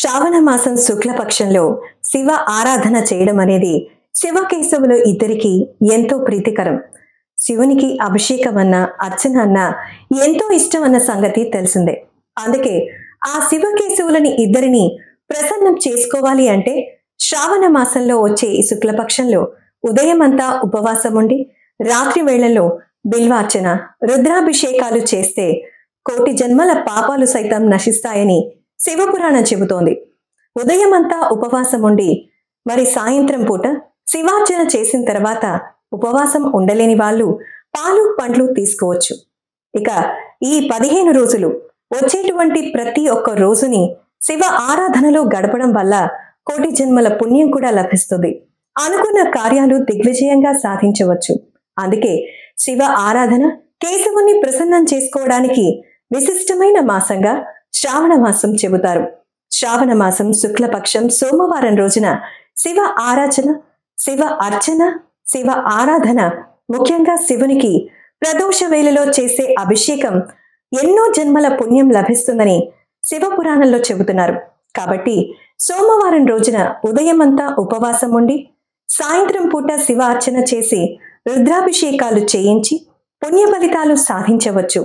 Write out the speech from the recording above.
శ్రావణ మాసం శుక్లపక్షంలో శివ ఆరాధన చేయడం అనేది శివకేశవులు ఇద్దరికి ఎంతో ప్రీతికరం. శివునికి అభిషేకం అన్న అర్చన అన్న ఎంతో ఇష్టం అన్న సంగతి తెలిసిందే. అందుకే ఆ శివకేశవులని ఇద్దరిని ప్రసన్నం చేసుకోవాలి అంటే శ్రావణ మాసంలో వచ్చే ఈ శుక్లపక్షంలో ఉదయమంతా ఉపవాసం ఉండి రాత్రి వేళల్లో బిల్వార్చన రుద్రాభిషేకాలు చేస్తే కోటి జన్మల పాపాలు సైతం నశిస్తాయని శివపురాణం చెబుతోంది. ఉదయమంతా ఉపవాసం ఉండి మరి సాయంత్రం పూట శివార్చన చేసిన తర్వాత ఉపవాసం ఉండలేని వాళ్ళు పాలు పండ్లు తీసుకోవచ్చు. ఇక ఈ 15 రోజులు వచ్చేటువంటి ప్రతి ఒక్క రోజుని శివ ఆరాధనలో గడపడం వల్ల కోటి జన్మల పుణ్యం కూడా లభిస్తుంది. అనుకున్న కార్యాలు దిగ్విజయంగా సాధించవచ్చు. అందుకే శివ ఆరాధన కేశవుని ప్రసన్నం చేసుకోవడానికి విశిష్టమైన మాసంగా శ్రావణ మాసం చెబుతారు. శ్రావణ మాసం శుక్లపక్షం సోమవారం రోజున శివ ఆరాధన, శివ అర్చన, శివ ఆరాధన, ముఖ్యంగా శివునికి ప్రదోష వేళలో చేసే అభిషేకం ఎన్నో జన్మల పుణ్యం లభిస్తుందని శివపురాణంలో చెబుతున్నారు. కాబట్టి సోమవారం రోజున ఉదయమంతా ఉపవాసం ఉండి సాయంత్రం పూట శివ అర్చన చేసి రుద్రాభిషేకాలు చేయించి పుణ్య ఫలితాలు సాధించవచ్చు.